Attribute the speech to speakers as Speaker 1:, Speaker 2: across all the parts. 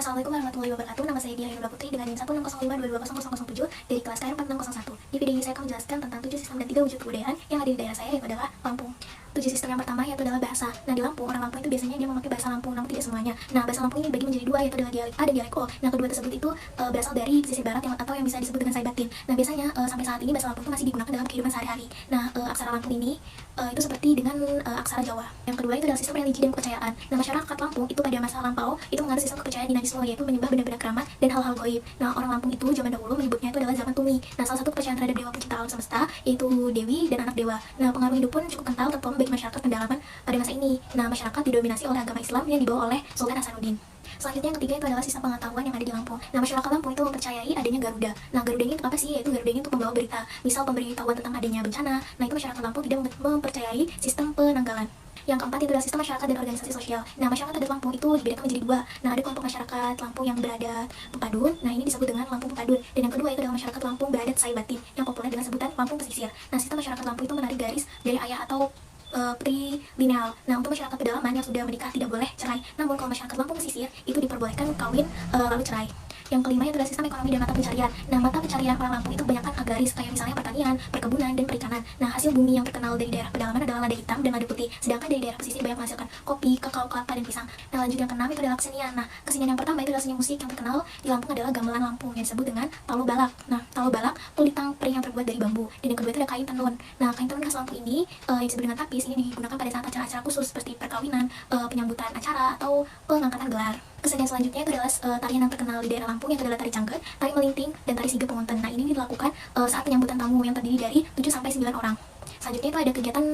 Speaker 1: Assalamualaikum warahmatullahi wabarakatuh. Nama saya Dia Hirula Putri dengan NIM 16052220007 dari kelas KM 4601. Di video ini saya akan menjelaskan tentang 7 sistem dan 3 wujud kebudayaan yang ada di daerah saya, yaitu adalah Lampung. 7 sistem yang pertama yaitu adalah bahasa. Nah, di Lampung, orang Lampung itu biasanya dia memakai bahasa Lampung, namun tidak semuanya. Nah, bahasa Lampung ini dibagi menjadi dua, yaitu adalah dialek A dan dialek O. Nah, kedua tersebut itu berasal dari pesisir barat atau yang bisa disebut dengan Saibatin. Nah, biasanya sampai saat ini bahasa Lampung itu masih digunakan dalam kehidupan sehari-hari. Nah, aksara Lampung ini itu seperti dengan aksara Jawa. Yang kedua itu adalah sistem religi dan kepercayaan. Nah, masyarakat Lampung itu pada masa lampau itu menganut sistem kepercayaan dinamis, yaitu menyembah benda-benda keramat dan hal-hal gaib. Nah, orang Lampung itu zaman dahulu menyebutnya itu adalah zaman Tumi. Nah, salah satu kepercayaan terhadap dewa pencipta alam semesta yaitu Dewi dan anak dewa. Nah, pengaruh hidup pun cukup kental terutama bagi masyarakat pendalaman pada masa ini. Nah, masyarakat didominasi oleh agama Islam yang dibawa oleh Sultan Hasanuddin. Selanjutnya yang ketiga itu adalah sistem pengetahuan yang ada di Lampung. Nah, masyarakat Lampung itu mempercayai adanya Garuda. Nah, Garuda ini untuk apa sih? Yaitu Garuda ini untuk membawa berita, misal pemberitahuan tentang adanya bencana. Nah, itu masyarakat Lampung tidak mempercayai sistem penanggalan. Yang keempat itu adalah sistem masyarakat dan organisasi sosial. Nah, masyarakat adat Lampung itu dibedakan menjadi dua. Nah, ada kelompok masyarakat Lampung yang beradat Pepadun. Nah, ini disebut dengan Lampung Pepadun. Dan yang kedua itu adalah masyarakat Lampung beradat Saibatin yang populer dengan sebutan Lampung Pesisir. Nah, sistem masyarakat Lampung itu menarik garis dari ayah atau prilineal. Nah, untuk masyarakat pedalaman yang sudah menikah tidak boleh cerai. Namun kalau masyarakat Lampung Pesisir itu diperbolehkan kawin lalu cerai. Yang kelima itu adalah sistem ekonomi dan mata pencarian. Nah, mata pencarian orang Lampung itu kebanyakan agraris, kayak misalnya pertanian, perkebunan, dan perikanan. Nah, hasil bumi yang terkenal dari daerah pedalaman adalah lada hitam dan lada putih. Sedangkan dari daerah pesisir banyak menghasilkan kopi, kakao, kelapa, dan pisang. Nah, lanjut yang keenam itu adalah kesenian. Nah, kesenian yang pertama itu adalah seni musik yang terkenal di Lampung adalah gamelan Lampung yang disebut dengan talo balak. Nah, talo balak kulitang pring yang terbuat dari bambu. Dan yang kedua itu ada kain tenun. Nah, kain tenun khas Lampung ini yang disebut dengan tapis ini digunakan pada saat acara-acara khusus seperti perkawinan, penyambutan acara, atau pengangkatan gelar. Kesenian selanjutnya itu adalah tarian yang terkenal di daerah Lampung, yaitu adalah tari cangket, tari melinting, dan tari sigap pengonten. Nah, ini dilakukan saat penyambutan tamu yang terdiri dari 7 sampai 9 orang. Selanjutnya itu ada kegiatan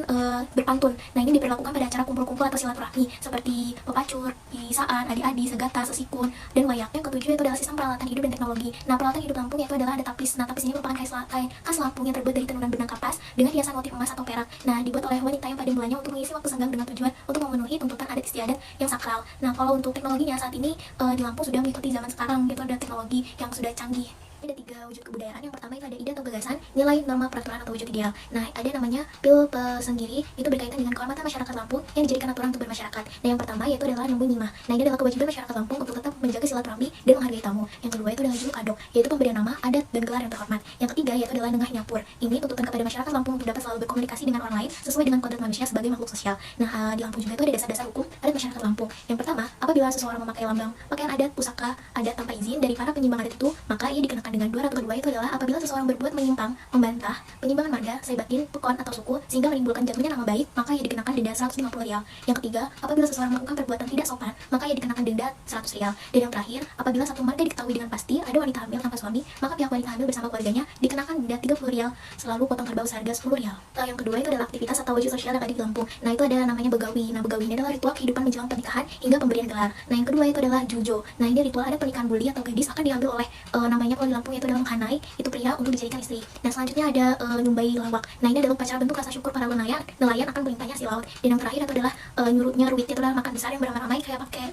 Speaker 1: berpantun. Nah, ini diperlakukan pada acara kumpul-kumpul atau silaturahmi seperti pepacur, pisaan, adi-adi, segata, sesikun, dan wayak. Yang ketujuh itu adalah sistem peralatan hidup dan teknologi. Nah, peralatan hidup Lampung yaitu adalah ada tapis. Nah, tapis ini merupakan kain khas Lampung yang terbuat dari tenunan benang kapas dengan hiasan motif emas atau perak. Nah, dibuat oleh wanita yang pada mulanya untuk mengisi waktu senggang dengan tujuan untuk memenuhi tuntutan adat istiadat yang sakral. Nah, kalau untuk teknologinya saat ini di Lampung sudah mengikuti zaman sekarang, gitu, ada teknologi yang sudah canggih. Ada 3 wujud kebudayaan. Yang pertama itu ada ide atau gagasan, nilai, norma, peraturan atau wujud ideal. Nah, ada namanya pil pesenggiri, itu berkaitan dengan kehormatan masyarakat Lampung yang dijadikan aturan untuk bermasyarakat. Nah, yang pertama yaitu adalah nembung nyimah. Nah, ini adalah kewajiban masyarakat Lampung untuk tetap menjaga silaturahmi dan menghargai tamu. Yang kedua itu adalah juluk kadok, yaitu pemberian nama, adat, dan gelar yang terhormat. Yang ketiga yaitu adalah nengah nyapur. Ini tuntutan kepada masyarakat Lampung untuk dapat selalu berkomunikasi dengan orang lain sesuai dengan kodrat manusia sebagai makhluk sosial. Nah, di Lampung juga itu ada dasar-dasar hukum adat masyarakat Lampung. Yang pertama, apabila seseorang memakai lambang, pakaian adat, pusaka adat tanpa izin dari para penyimbang adat itu, maka ia dikenakan dengan 2 atau kedua itu adalah apabila seseorang berbuat menyimpang, membantah, penyimpangan marga, saibatin, pekon, atau suku sehingga menimbulkan jatuhnya nama baik, maka ia dikenakan denda 150 rial. Yang ketiga, apabila seseorang melakukan perbuatan tidak sopan, maka ia dikenakan denda 100 rial. Dan yang terakhir, apabila satu marga diketahui dengan pasti ada wanita hamil tanpa suami, maka pihak wanita hamil bersama keluarganya dikenakan denda 30 rial, selalu potong kerbau seharga 10 rial. Yang kedua itu adalah aktivitas atau wujud sosial yang ada di Lampung. Nah, itu ada namanya begawi. Nah, begawi ini adalah ritual kehidupan menjelang pernikahan hingga pemberian gelar. Nah, yang kedua itu adalah jujo. Nah, ini ritual ada pernikahan buli atau gadis akan diambil oleh namanya kalau di Lampung itu adalah menghanai, itu pria untuk dijadikan istri. Nah, selanjutnya ada nyumbai lawak. Nah, ini adalah upacara bentuk rasa syukur para nelayan akan berlimpahnya hasil laut. Dan yang terakhir itu adalah nyeruit, itu adalah makan besar yang beramai-ramai kayak pakai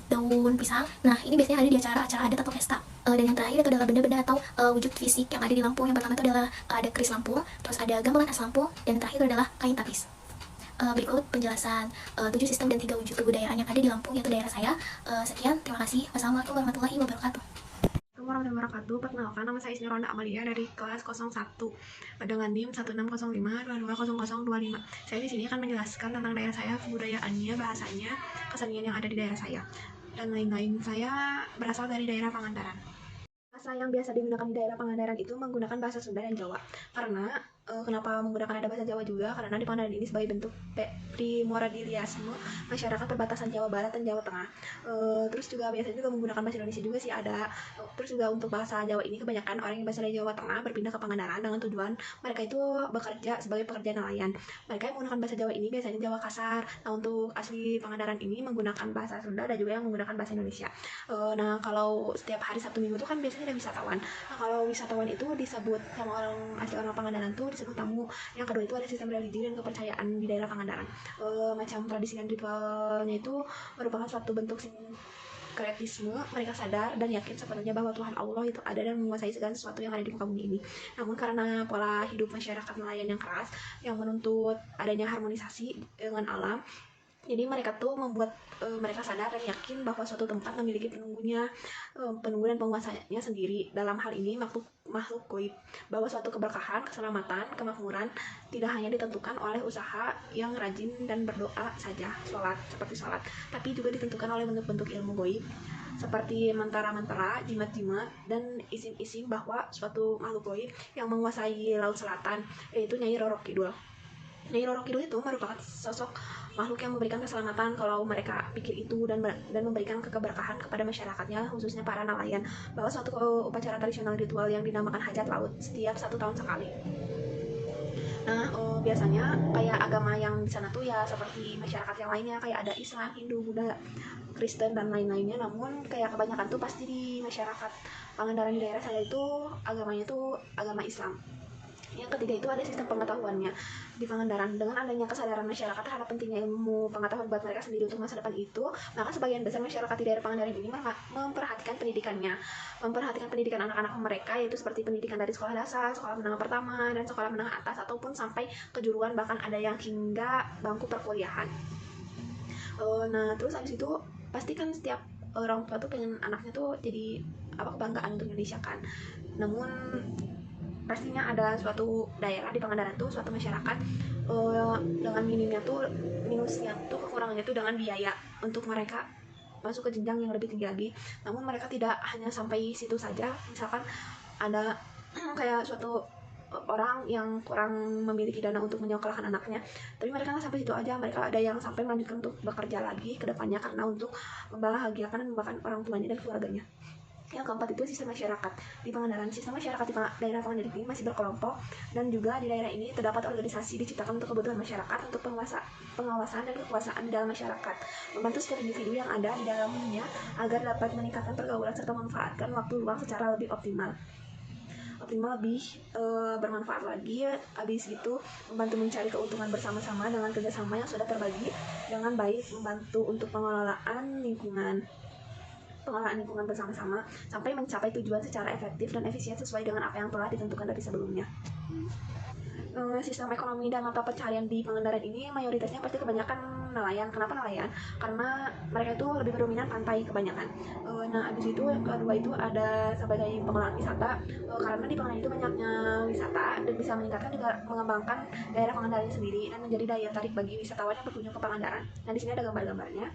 Speaker 1: daun pisang. Nah, ini biasanya ada di acara-acara adat atau pesta. Dan yang terakhir itu adalah benda-benda atau wujud fisik yang ada di Lampung. Yang pertama itu adalah ada keris Lampung, terus ada gamelan khas Lampung, dan yang terakhir itu adalah kain tapis. Berikut penjelasan 7 sistem dan 3 wujud kebudayaan yang ada di Lampung yaitu daerah saya. Sekian, terima kasih. Wassalamualaikum warahmatullahi wabarakatuh.
Speaker 2: Warahmatullahi wabarakatuh. Perkenalkan, nama saya Ismi Ronda Amalia dari kelas 01 dengan NIM 1605220025. Saya di sini akan menjelaskan tentang daerah saya, kebudayaannya, bahasanya, kesenian yang ada di daerah saya, dan lain-lain. Saya berasal dari daerah Pangandaran. Bahasa yang biasa digunakan di daerah Pangandaran itu menggunakan bahasa Sunda dan Jawa. Karena kenapa menggunakan ada bahasa Jawa juga? Karena di Pangandaran ini sebagai bentuk primordialisme masyarakat perbatasan Jawa Barat dan Jawa Tengah. Terus juga biasanya juga menggunakan bahasa Indonesia juga sih ada. Terus juga untuk bahasa Jawa ini kebanyakan orang yang berasal dari Jawa Tengah berpindah ke Pangandaran dengan tujuan mereka itu bekerja sebagai pekerja nelayan. Mereka yang menggunakan bahasa Jawa ini biasanya Jawa kasar. Nah, untuk asli Pangandaran ini menggunakan bahasa Sunda dan juga yang menggunakan bahasa Indonesia. Nah, kalau setiap hari Sabtu Minggu itu kan biasanya ada wisatawan. Nah, kalau wisatawan itu disebut sama orang asli orang Pangandaran tuh disebut tamu. Yang kedua itu ada sistem religi dan kepercayaan di daerah Pangandaran. Macam tradisi dan ritualnya itu merupakan suatu bentuk sinkretisme. Mereka sadar dan yakin sepenuhnya bahwa Tuhan Allah itu ada dan menguasai segala sesuatu yang ada di muka bumi ini. Namun karena pola hidup masyarakat nelayan yang keras yang menuntut adanya harmonisasi dengan alam, Jadi mereka tuh membuat mereka sadar dan yakin bahwa suatu tempat memiliki penunggunya, penunggu dan penguasanya sendiri. Dalam hal ini makhluk makhluk goib, bahwa suatu keberkahan, keselamatan, kemakmuran tidak hanya ditentukan oleh usaha yang rajin dan berdoa saja, seperti sholat, tapi juga ditentukan oleh bentuk-bentuk ilmu goib seperti mentara-mentara, jimat-jimat, dan isim-isim bahwa suatu makhluk goib yang menguasai laut selatan, yaitu Nyai Roro Kidul. Nyai Roro Kidul itu merupakan sosok makhluk yang memberikan keselamatan kalau mereka pikir itu, dan memberikan keberkahan kepada masyarakatnya, khususnya para nelayan, bahwa suatu upacara tradisional ritual yang dinamakan hajat laut setiap 1 tahun sekali. Nah, biasanya kayak agama yang di sana tuh ya seperti masyarakat yang lainnya, kayak ada Islam, Hindu, Buddha, Kristen, dan lain-lainnya. Namun kayak kebanyakan tuh pasti di masyarakat Pangandaran di daerah saya itu agamanya tuh agama Islam. Yang ketiga itu ada sistem pengetahuannya di Pangandaran. Dengan adanya kesadaran masyarakat terhadap pentingnya ilmu pengetahuan buat mereka sendiri untuk masa depan itu, maka sebagian besar masyarakat di daerah Pangandaran ini memperhatikan pendidikannya, memperhatikan pendidikan anak-anak mereka, yaitu seperti pendidikan dari sekolah dasar, sekolah menengah pertama, dan sekolah menengah atas, ataupun sampai kejuruan, bahkan ada yang hingga bangku perkuliahan. Nah, terus habis itu pasti kan setiap orang tua tuh pengen anaknya tuh jadi kebanggaan untuk Indonesia kan. Namun pastinya ada suatu daerah di Pangandaran tuh, suatu masyarakat dengan minusnya tuh, kekurangannya tuh dengan biaya untuk mereka masuk ke jenjang yang lebih tinggi lagi. Namun mereka tidak hanya sampai situ saja. Misalkan ada kayak suatu orang yang kurang memiliki dana untuk menyekolahkan anaknya, tapi mereka nggak sampai situ aja. Mereka ada yang sampai melanjutkan untuk bekerja lagi ke depannya karena untuk membahagiakan dan membanggakan orang tuanya dan keluarganya. Yang keempat itu sistem masyarakat di Pangandaran. Sistem masyarakat di daerah Pangandaran ini masih berkelompok, dan juga di daerah ini terdapat organisasi diciptakan untuk kebutuhan masyarakat, untuk pengawasan dan kekuasaan di dalam masyarakat, membantu setiap individu yang ada di dalamnya agar dapat meningkatkan pergaulan serta memanfaatkan waktu luang secara lebih optimal, lebih bermanfaat lagi. Habis itu membantu mencari keuntungan bersama-sama dengan kerjasama yang sudah terbagi dengan baik, membantu untuk pengelolaan lingkungan bersama-sama sampai mencapai tujuan secara efektif dan efisien sesuai dengan apa yang telah ditentukan dari sebelumnya. Sistem ekonomi dan mata pencaharian di Pangandaran ini mayoritasnya pasti kebanyakan nelayan. Kenapa nelayan? Karena mereka itu lebih berdominan pantai kebanyakan. Nah, habis itu yang kedua itu ada sebagai pengelolaan wisata, karena di Pangandaran itu banyaknya wisata dan bisa meningkatkan juga mengembangkan daerah Pangandaran sendiri dan menjadi daya tarik bagi wisatawan yang berkunjung ke Pangandaran. Nah, di sini ada gambar-gambarnya.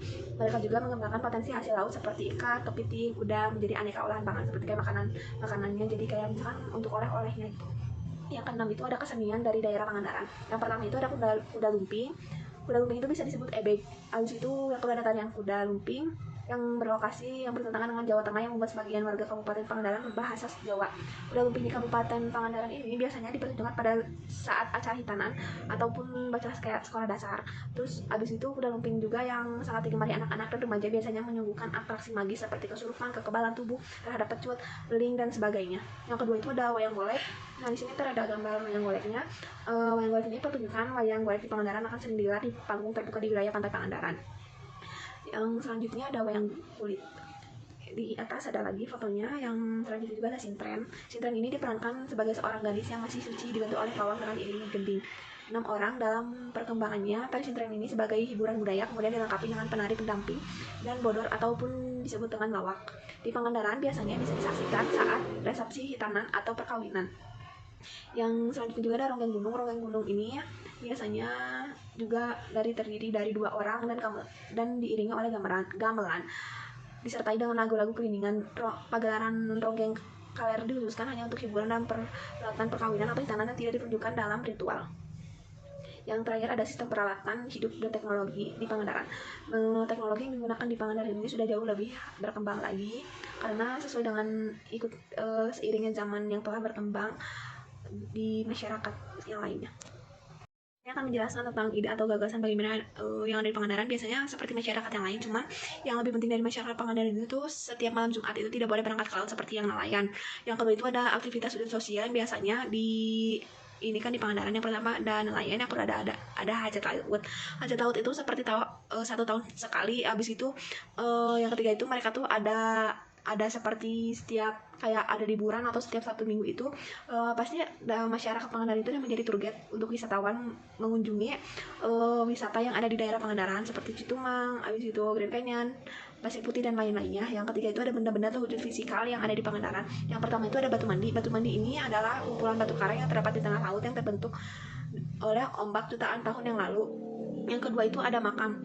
Speaker 2: Mereka juga mengembangkan potensi hasil laut seperti ikan, kepiting, udang menjadi aneka olahan pangan seperti kayak makanannya, jadi kayak misalkan untuk oleh-olehnya gitu. Yang keenam itu ada kesenian dari daerah Pangandaran. Yang pertama itu ada kuda lumping. Kuda lumping itu bisa disebut ebek. Habis itu yang kedua ada tarian kuda lumping yang bertentangan dengan Jawa Tengah, yang membuat sebagian warga Kabupaten Pangandaran berbahasa Jawa. Kuda lumping di Kabupaten Pangandaran ini biasanya dipertunjukkan pada saat acara hitanan ataupun baca kayak sekolah dasar. Terus abis itu kuda lumping juga yang sangat digemari anak-anak dan remaja, biasanya menyuguhkan atraksi magis seperti kesurupan, kekebalan tubuh terhadap pecut, beling, dan sebagainya. Yang kedua itu ada wayang golek. Nah, di sini terdapat gambar wayang goleknya. Wayang golek ini pertunjukan wayang golek di Pangandaran akan sering digelar di panggung terbuka di wilayah pantai Pangandaran. Yang selanjutnya ada wayang kulit. Di atas ada lagi fotonya. Yang selanjutnya juga ada sintren. Sintren ini diperankan sebagai seorang gadis yang masih suci dibantu oleh pawang dengan iringan gending. 6 orang dalam perkembangannya. Tari sintren ini sebagai hiburan budaya kemudian dilengkapi dengan penari pendamping dan bodor ataupun disebut dengan lawak. Di Pangandaran biasanya bisa disaksikan saat resepsi hitanan atau perkawinan. Yang selanjutnya juga ada ronggeng gunung. Ronggeng gunung ini biasanya juga terdiri dari 2 orang dan diiringi oleh gamelan, disertai dengan lagu-lagu keliningan. Pagelaran ronggeng kaler dikhususkan hanya untuk hiburan dan peralatan perkawinan atau hitanan yang tidak diperuntukkan dalam ritual. Yang terakhir ada sistem peralatan hidup dan teknologi di Pangandaran. Teknologi yang digunakan di Pangandaran ini sudah jauh lebih berkembang lagi karena sesuai dengan seiringnya zaman yang telah berkembang di masyarakat yang lainnya. Saya akan menjelaskan tentang ide atau gagasan bagaimana yang ada di Pangandaran. Biasanya seperti masyarakat yang lain, cuman yang lebih penting dari masyarakat Pangandaran itu tuh setiap malam Jumat itu tidak boleh berangkat ke laut seperti yang nelayan. Yang kedua itu ada aktivitas sosial yang biasanya ini kan di Pangandaran. Yang pertama ada nelayan, yang kedua ada hajat laut. Hajat laut itu seperti 1 tahun sekali. Abis itu yang ketiga itu mereka tuh ada ada seperti setiap kayak ada liburan atau setiap Sabtu Minggu itu pasti masyarakat Pangandaran itu yang menjadi tour guide untuk wisatawan mengunjungi wisata yang ada di daerah Pangandaran seperti Citumang, habis itu Grand Canyon, Pasir Putih dan lain-lainnya. Yang ketiga itu ada benda-benda atau wujud fisikal yang ada di Pangandaran. Yang pertama itu ada batu mandi. Batu mandi ini adalah kumpulan batu karang yang terdapat di tengah laut yang terbentuk oleh ombak jutaan tahun yang lalu. Yang kedua itu ada makam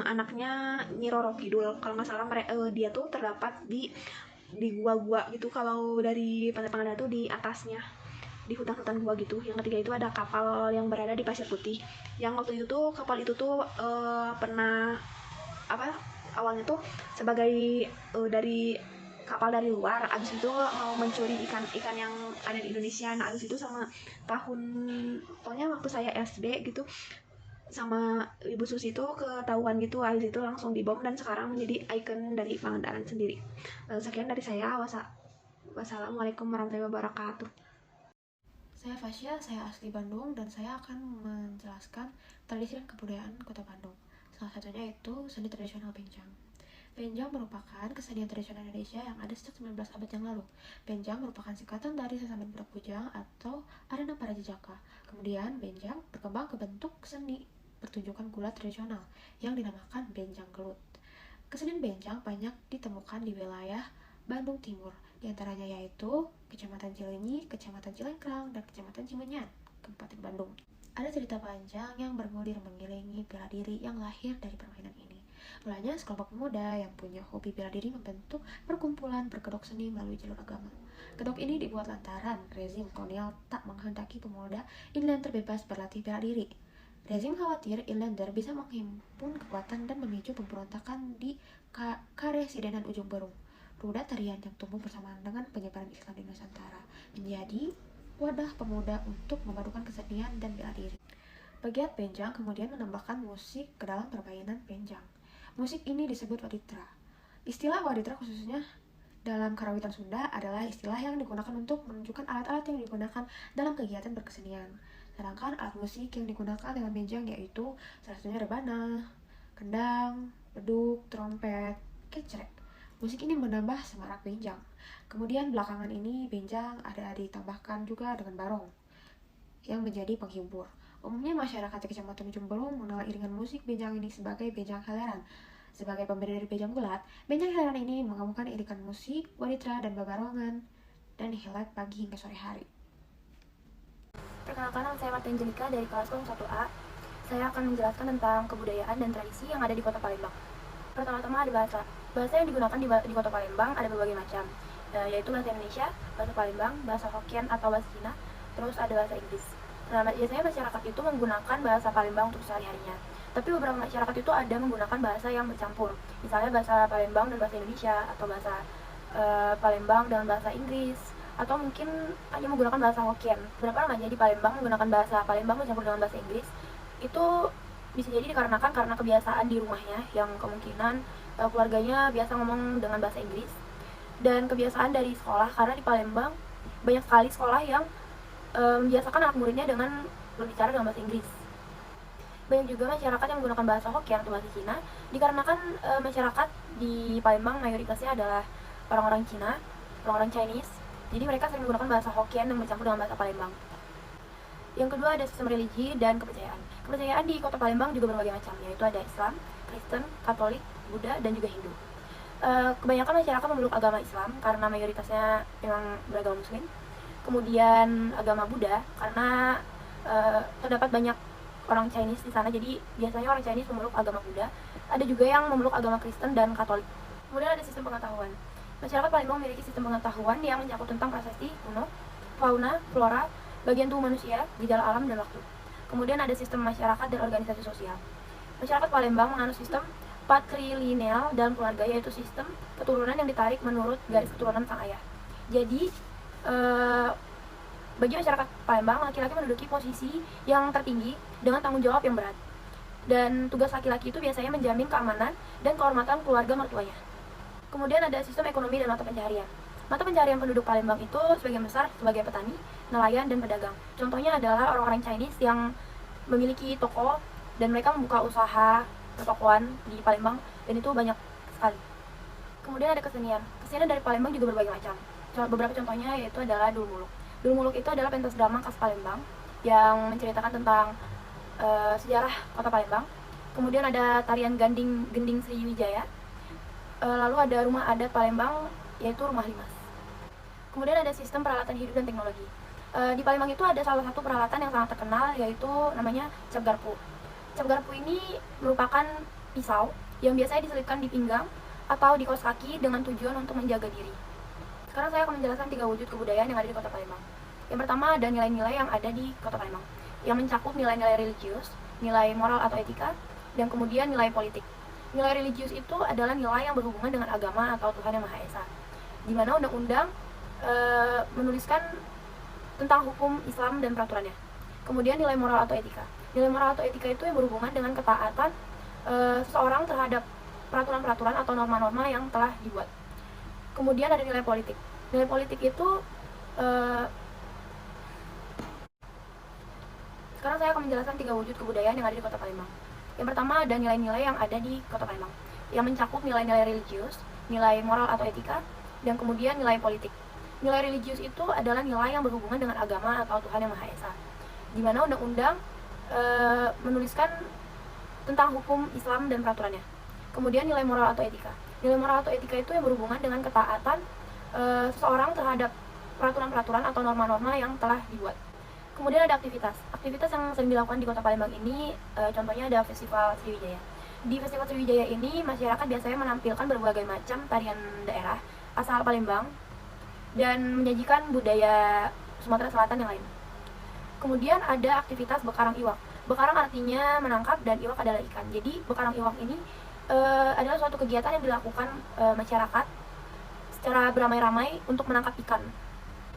Speaker 2: anaknya Nyi Roro Kidul. Kalau nggak salah dia tuh terdapat di gua-gua gitu. Kalau dari Pantai Pangandaran tuh di atasnya, di hutan-hutan gua gitu. Yang ketiga itu ada kapal yang berada di Pasir Putih. Yang waktu itu tuh kapal itu tuh pernah awalnya tuh sebagai dari kapal dari luar, abis itu mau mencuri ikan yang ada di Indonesia. Nah abis itu sama pokoknya waktu saya SD gitu, sama Ibu Susi itu ketahuan gitu, abis itu langsung dibom dan sekarang menjadi ikon dari Pangandaran sendiri. Sekian dari saya. Wassalamualaikum warahmatullahi wabarakatuh.
Speaker 3: Saya Fasya, saya asli Bandung dan saya akan menjelaskan tradisi dan kebudayaan Kota Bandung. Salah satunya itu seni tradisional Benjang. Benjang merupakan kesenian tradisional Indonesia yang ada sejak 19 abad yang lalu. Benjang merupakan singkatan dari Sesamban Budak Bujang atau Arena Para Jejaka. Kemudian Benjang berkembang ke bentuk seni pertunjukan gulat tradisional yang dinamakan Benjang Gelut. Kesenian Benjang banyak ditemukan di wilayah Bandung Timur, diantaranya yaitu Kecamatan Cileunyi, Kecamatan Cilengkrang, dan Kecamatan Cimenyan, Kabupaten Bandung. Ada cerita panjang yang bergulir mengelilingi bela diri yang lahir dari permainan ini. Mulanya sekelompok pemuda yang punya hobi bela diri membentuk perkumpulan berkedok seni melalui jalur agama. Kedok ini dibuat lantaran rezim kolonial tak menghendaki pemuda inlander bebas berlatih bela diri. Rezim khawatir inlander bisa menghimpun kekuatan dan memicu pemberontakan di Karesidenan Ujung Berung. Ruda tarian yang tumbuh bersamaan dengan penyebaran Islam di Nusantara menjadi wadah pemuda untuk memadukan kesenian dan bela diri. Pegiat Benjang kemudian menambahkan musik ke dalam permainan Benjang. Musik ini disebut waditra. Istilah waditra khususnya dalam karawitan Sunda adalah istilah yang digunakan untuk menunjukkan alat-alat yang digunakan dalam kegiatan berkesenian. Sedangkan alat musik yang digunakan dalam Benjang yaitu salah satunya rebana, kendang, beduk, trompet, kecrek. Musik ini menambah semarak Benjang. Kemudian belakangan ini Benjang ada ditambahkan juga dengan barong yang menjadi penghibur. Umumnya masyarakat di Kecamatan Ujung Berung mengenal iringan musik Benjang ini sebagai Benjang Heleran. Sebagai pembeda dari Benjang Gulat, Benjang Heleran ini menggabungkan iringan musik, waditra, dan babarongan, dan dihelat pagi hingga sore hari.
Speaker 1: Perkenalkan, nama saya Marta Angelika dari kelas 1A. Saya akan menjelaskan tentang kebudayaan dan tradisi yang ada di Kota Palembang. Pertama-tama ada bahasa. Bahasa yang digunakan di Kota Palembang ada berbagai macam, yaitu bahasa Indonesia, bahasa Palembang, bahasa Hokkien atau bahasa Cina, terus ada bahasa Inggris. Nah, biasanya masyarakat itu menggunakan bahasa Palembang untuk sehari-harinya. Tapi beberapa masyarakat itu ada menggunakan bahasa yang bercampur. Misalnya bahasa Palembang dan bahasa Indonesia, atau bahasa Palembang dengan bahasa Inggris, atau mungkin hanya menggunakan bahasa Hokkien. Beberapa namanya di Palembang menggunakan bahasa Palembang bercampur dengan bahasa Inggris. Itu bisa jadi dikarenakan karena kebiasaan di rumahnya yang kemungkinan keluarganya biasa ngomong dengan bahasa Inggris. Dan kebiasaan dari sekolah, karena di Palembang banyak sekali sekolah yang membiasakan anak muridnya dengan berbicara dengan bahasa Inggris. Banyak juga masyarakat yang menggunakan bahasa Hokkien atau bahasa Cina, dikarenakan masyarakat di Palembang mayoritasnya adalah orang-orang Cina, orang-orang Chinese. Jadi mereka sering menggunakan bahasa Hokkien yang bercampur dengan bahasa Palembang. Yang kedua ada sistem religi dan kepercayaan. Kepercayaan di Kota Palembang juga berbagai macam, yaitu ada Islam, Kristen, Katolik, Buddha, dan juga Hindu. Kebanyakan masyarakat memeluk agama Islam karena mayoritasnya memang beragama Muslim. Kemudian agama Buddha karena terdapat banyak orang Chinese di sana, jadi biasanya orang Chinese memeluk agama Buddha. Ada juga yang memeluk agama Kristen dan Katolik. Kemudian ada sistem pengetahuan. Masyarakat Palembang memiliki sistem pengetahuan yang mencakup tentang prasasti kuno, fauna, flora, bagian tubuh manusia, gejala alam, dan waktu. Kemudian ada sistem masyarakat dan organisasi sosial. Masyarakat Palembang menganut sistem patrilineal dalam keluarga, yaitu sistem keturunan yang ditarik menurut garis keturunan sang ayah. Jadi bagi masyarakat Palembang, laki-laki menduduki posisi yang tertinggi dengan tanggung jawab yang berat. Dan tugas laki-laki itu biasanya menjamin keamanan dan kehormatan keluarga mertuanya. Kemudian ada sistem ekonomi dan mata pencaharian. Mata pencaharian penduduk Palembang itu sebagian besar sebagai petani, nelayan, dan pedagang. Contohnya adalah orang-orang Chinese yang memiliki toko dan mereka membuka usaha pertokoan di Palembang, dan itu banyak sekali.
Speaker 4: Kemudian ada kesenian. Kesenian dari Palembang juga berbagai macam. Beberapa contohnya yaitu adalah Dul Muluk. Dul Muluk itu adalah pentas drama khas Palembang yang menceritakan tentang sejarah kota Palembang. Kemudian ada tarian Gending Sriwijaya. Lalu ada rumah adat Palembang yaitu Rumah Limas. Kemudian ada sistem peralatan hidup dan teknologi. Di Palembang itu ada salah satu peralatan yang sangat terkenal yaitu namanya cap garpu. Cap garpu ini merupakan pisau yang biasanya diselipkan di pinggang atau di kaos kaki dengan tujuan untuk menjaga diri. Sekarang saya akan menjelaskan 3 wujud kebudayaan yang ada di Kota Palembang. Yang pertama ada nilai-nilai yang ada di Kota Palembang, yang mencakup nilai-nilai religius, nilai moral atau etika, dan kemudian nilai politik. Nilai religius itu adalah nilai yang berhubungan dengan agama atau Tuhan Yang Maha Esa, di mana undang-undang menuliskan tentang hukum Islam dan peraturannya. Kemudian nilai moral atau etika. Nilai moral atau etika itu yang berhubungan dengan ketaatan seseorang terhadap peraturan-peraturan atau norma-norma yang telah dibuat. Kemudian ada nilai politik. Nilai politik itu sekarang saya akan menjelaskan 3 wujud kebudayaan yang ada di Kota Palembang. Yang pertama ada nilai-nilai yang ada di Kota Palembang, yang mencakup nilai-nilai religius, nilai moral atau etika, dan kemudian nilai politik. Nilai religius itu adalah nilai yang berhubungan dengan agama atau Tuhan Yang Maha Esa, di mana undang-undang menuliskan tentang hukum Islam dan peraturannya. Kemudian nilai moral atau etika. Nilai moral atau etika itu yang berhubungan dengan ketaatan seseorang terhadap peraturan-peraturan atau norma-norma yang telah dibuat. Kemudian ada aktivitas. Aktivitas yang sering dilakukan di Kota Palembang ini contohnya ada Festival Sriwijaya. Di Festival Sriwijaya ini masyarakat biasanya menampilkan berbagai macam tarian daerah asal Palembang dan menyajikan budaya Sumatera Selatan yang lain. Kemudian ada aktivitas bekarang iwak. Bekarang artinya menangkap dan iwak adalah ikan. Jadi bekarang iwak ini adalah suatu kegiatan yang dilakukan masyarakat secara beramai-ramai untuk menangkap ikan.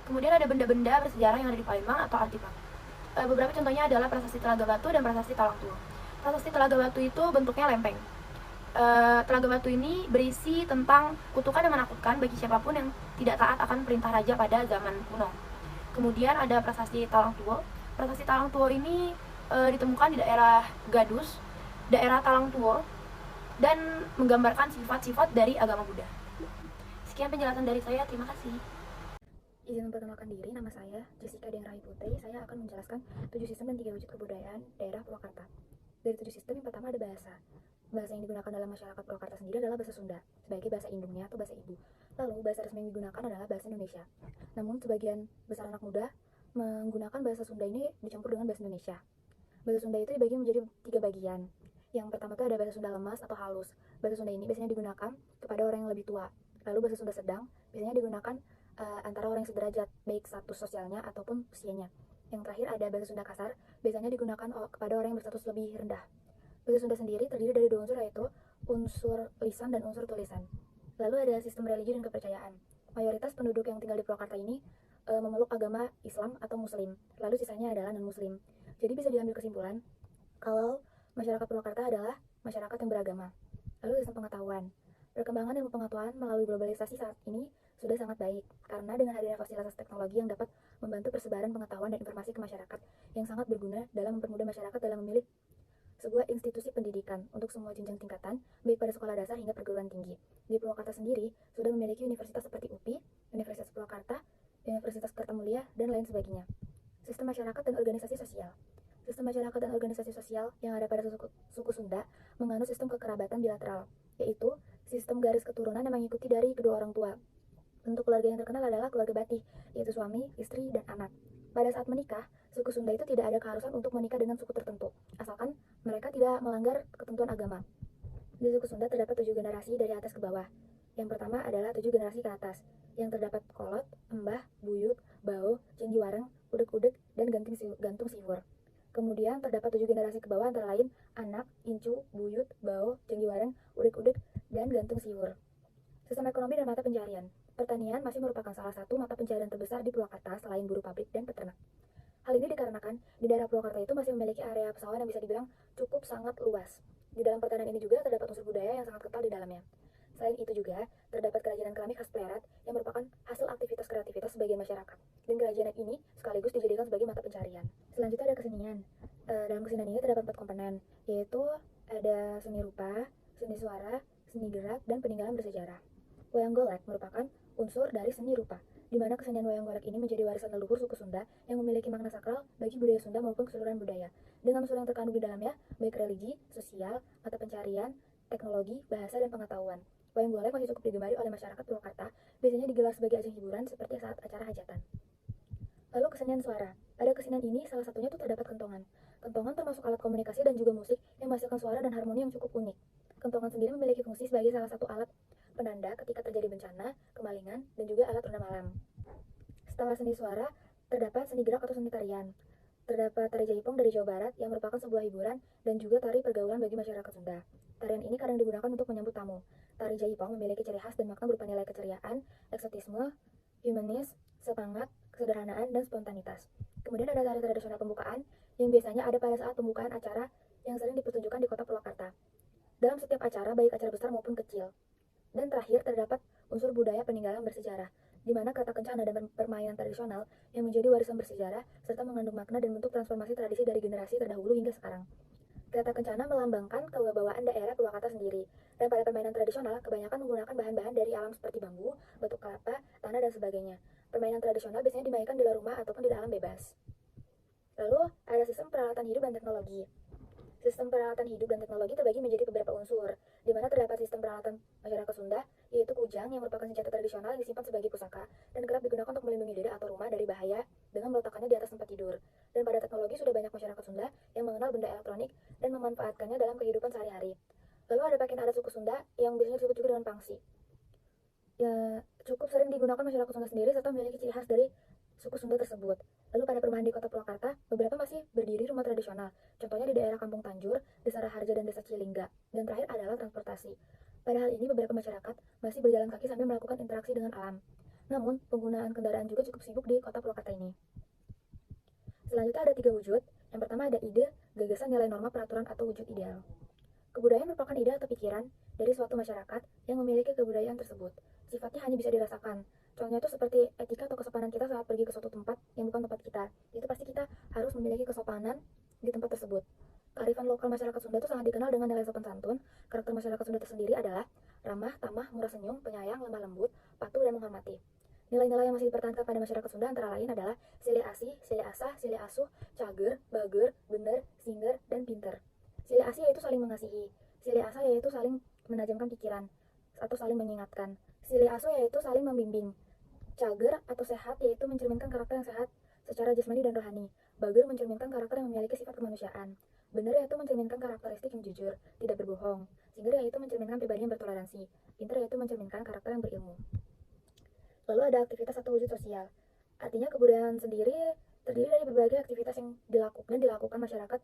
Speaker 4: Kemudian ada benda-benda bersejarah yang ada di Palembang atau artefak. Beberapa contohnya adalah Prasasti Telaga Batu dan Prasasti Talang Tua. Prasasti Telaga Batu itu bentuknya lempeng. Telaga Batu ini berisi tentang kutukan yang menakutkan bagi siapapun yang tidak taat akan perintah raja pada zaman kuno. Kemudian ada Prasasti Talang Tua. Prasasti Talang Tua ini ditemukan di daerah Gadus, daerah Talang Tua, dan menggambarkan sifat-sifat dari agama Buddha. Sekian penjelasan dari saya, terima kasih.
Speaker 5: Izin memperkenalkan diri, nama saya Jessica Dengrahi Putri. Saya akan menjelaskan 7 sistem dan 3 wujud kebudayaan daerah Purwakarta. Dari 7 sistem, yang pertama ada bahasa. Bahasa yang digunakan dalam masyarakat Purwakarta sendiri adalah bahasa Sunda, sebagai bahasa indungnya atau bahasa ibu. Lalu, bahasa resmi yang digunakan adalah bahasa Indonesia. Namun, sebagian besar anak muda menggunakan bahasa Sunda ini dicampur dengan bahasa Indonesia. Bahasa Sunda itu dibagi menjadi 3 bagian. Yang pertama itu ada bahasa Sunda lemas atau halus. Bahasa Sunda ini biasanya digunakan kepada orang yang lebih tua. Lalu bahasa Sunda sedang biasanya digunakan antara orang yang sederajat, baik status sosialnya ataupun usianya. Yang terakhir ada bahasa Sunda kasar, biasanya digunakan kepada orang yang berstatus lebih rendah. Bahasa Sunda sendiri terdiri dari 2 unsur, yaitu unsur lisan dan unsur tulisan. Lalu ada sistem religi dan kepercayaan. Mayoritas penduduk yang tinggal di Purwakarta ini memeluk agama Islam atau Muslim, lalu sisanya adalah non-Muslim. Jadi bisa diambil kesimpulan kalau masyarakat Purwakarta adalah masyarakat yang beragama. Lalu sistem pengetahuan. Perkembangan ilmu pengetahuan melalui globalisasi saat ini sudah sangat baik, karena dengan hadirnya fasilitas teknologi yang dapat membantu persebaran pengetahuan dan informasi ke masyarakat, yang sangat berguna dalam mempermudah masyarakat dalam memilih sebuah institusi pendidikan untuk semua jenjang tingkatan, baik pada sekolah dasar hingga perguruan tinggi. Di Purwakarta sendiri sudah memiliki universitas seperti UPI, Universitas Purwakarta, Universitas Kertamulia, dan lain sebagainya. Sistem masyarakat dan organisasi sosial. Sistem masyarakat dan organisasi sosial yang ada pada suku Sunda menganut sistem kekerabatan bilateral, yaitu sistem garis keturunan yang mengikuti dari kedua orang tua. Bentuk keluarga yang terkenal adalah keluarga Batik, yaitu suami, istri, dan anak. Pada saat menikah, suku Sunda itu tidak ada keharusan untuk menikah dengan suku tertentu, asalkan mereka tidak melanggar ketentuan agama. Di suku Sunda terdapat 7 generasi dari atas ke bawah. Yang pertama adalah 7 generasi ke atas, yang terdapat kolot, embah, buyut, bau, cenggiwareng, udek-udek, dan gantung siwur. Kemudian terdapat 7 generasi ke bawah antara lain anak, incu, buyut, bau, cenggiwareng, udek-udek, dan gantung siwur. Sistem ekonomi dan mata pencarian. Pertanian masih merupakan salah satu mata pencarian terbesar di Purwakarta selain buruh pabrik dan peternak. Hal ini dikarenakan di daerah Purwakarta itu masih memiliki area pesawahan yang bisa dibilang cukup sangat luas. Di dalam pertanian ini juga terdapat unsur budaya yang sangat kental di dalamnya. Selain itu juga terdapat kerajinan keramik khas Plerat yang merupakan hasil aktivitas kreativitas sebagian masyarakat. Dan kerajinan ini sekaligus dijadikan sebagai mata pencarian. Selanjutnya ada kesenian. Dalam kesenian ini terdapat 4 komponen, yaitu ada seni rupa, seni suara, seni gerak, dan peninggalan bersejarah. golek merupakan unsur dari seni rupa, di mana kesenian wayang golek ini menjadi warisan leluhur suku Sunda yang memiliki makna sakral bagi budaya Sunda maupun keseluruhan budaya, dengan unsur yang terkandung di dalamnya, baik religi, sosial, mata pencarian, teknologi, bahasa, dan pengetahuan. Wayang golek masih cukup digemari oleh masyarakat Purwakarta, biasanya digelar sebagai ajang hiburan seperti saat acara hajatan. Lalu kesenian suara. Pada kesenian ini salah satunya tuh terdapat kentongan. Kentongan termasuk alat komunikasi dan juga musik yang menghasilkan suara dan harmoni yang cukup unik. Kentongan sendiri memiliki fungsi sebagai salah satu alat penanda ketika terjadi bencana, kemalingan, dan juga alat ronda malam. Setelah seni suara, terdapat seni gerak atau seni tarian. Terdapat tari jaipong dari Jawa Barat yang merupakan sebuah hiburan dan juga tari pergaulan bagi masyarakat Sunda. Tarian ini kadang digunakan untuk menyambut tamu. Tari jaipong memiliki ciri khas dan makna berupa nilai keceriaan, eksotisme, humanis, semangat, kesederhanaan, dan spontanitas. Kemudian ada tari tradisional pembukaan yang biasanya ada pada saat pembukaan acara yang sering dipertunjukkan di kota Purwakarta. Dalam setiap acara, baik acara besar maupun kecil. Dan terakhir terdapat unsur budaya peninggalan bersejarah, di mana kata kencana dan permainan tradisional yang menjadi warisan bersejarah serta mengandung makna dan bentuk transformasi tradisi dari generasi terdahulu hingga sekarang. Kata kencana melambangkan kewibawaan daerah Purwakarta sendiri, dan pada permainan tradisional kebanyakan menggunakan bahan-bahan dari alam seperti bambu, batu kelapa, tanah, dan sebagainya. Permainan tradisional biasanya dimainkan di luar rumah ataupun di alam bebas. Lalu ada sistem peralatan hidup dan teknologi. Sistem peralatan hidup dan teknologi terbagi menjadi beberapa unsur, di mana terdapat sistem peralatan masyarakat Sunda, yaitu kujang yang merupakan senjata tradisional yang disimpan sebagai pusaka dan kerap digunakan untuk melindungi diri atau rumah dari bahaya dengan meletakkannya di atas tempat tidur. Dan pada teknologi sudah banyak masyarakat Sunda yang mengenal benda elektronik dan memanfaatkannya dalam kehidupan sehari-hari. Lalu ada pakaian adat suku Sunda yang biasanya disebut juga dengan pangsi. Ya, cukup sering digunakan masyarakat Sunda sendiri serta memiliki ciri khas dari suku Sunda tersebut. Lalu pada perumahan di kota Purwakarta, beberapa masih berdiri rumah tradisional. Contohnya di daerah Kampung Tanjur, Desa Raharja, dan Desa Cilingga. Dan terakhir adalah transportasi. Pada hal ini, beberapa masyarakat masih berjalan kaki sambil melakukan interaksi dengan alam. Namun, penggunaan kendaraan juga cukup sibuk di kota Purwakarta ini. Selanjutnya ada 3 wujud. Yang pertama ada ide, gagasan, nilai norma, peraturan, atau wujud ideal. Kebudayaan merupakan ide atau pikiran dari suatu masyarakat yang memiliki kebudayaan tersebut. Sifatnya hanya bisa dirasakan. Contohnya itu seperti etika atau kesopanan kita saat pergi ke suatu tempat yang bukan tempat kita. Itu pasti kita harus memiliki kesopanan di tempat tersebut. Kearifan lokal masyarakat Sunda itu sangat dikenal dengan nilai sopan santun. Karakter masyarakat Sunda tersendiri adalah ramah, tamah, murah senyum, penyayang, lemah lembut, patuh, dan menghormati. Nilai-nilai yang masih dipertahankan pada masyarakat Sunda antara lain adalah silih asih, silih asah, silih asuh, cager, bager, bener, singer, dan pinter. Silih asih yaitu saling mengasihi. Silih asah yaitu saling menajamkan pikiran atau saling mengingatkan. Silih asuh yaitu saling membimbing. Cager atau sehat yaitu mencerminkan karakter yang sehat secara jasmani dan rohani. Bager mencerminkan karakter yang memiliki sifat kemanusiaan. Benar yaitu mencerminkan karakteristik yang jujur, tidak berbohong. Singer yaitu mencerminkan pribadi yang bertoleransi. Pinter yaitu mencerminkan karakter yang berilmu. Lalu ada aktivitas atau wujud sosial. Artinya kebudayaan sendiri terdiri dari berbagai aktivitas yang dilakukan masyarakat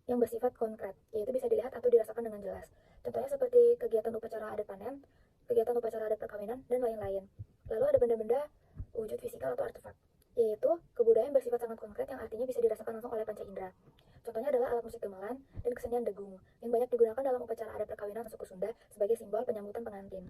Speaker 5: yang bersifat konkret, yaitu bisa dilihat atau dirasakan dengan jelas. Contohnya seperti kegiatan upacara adat panen, kegiatan upacara adat perkawinan, dan lain-lain. Lalu ada benda-benda wujud fisikal atau artefak, yaitu kebudayaan bersifat sangat konkret yang artinya bisa dirasakan langsung oleh panca indera. Contohnya adalah alat musik gamelan dan kesenian degung yang banyak digunakan dalam upacara adat perkawinan suku Sunda sebagai simbol penyambutan pengantin.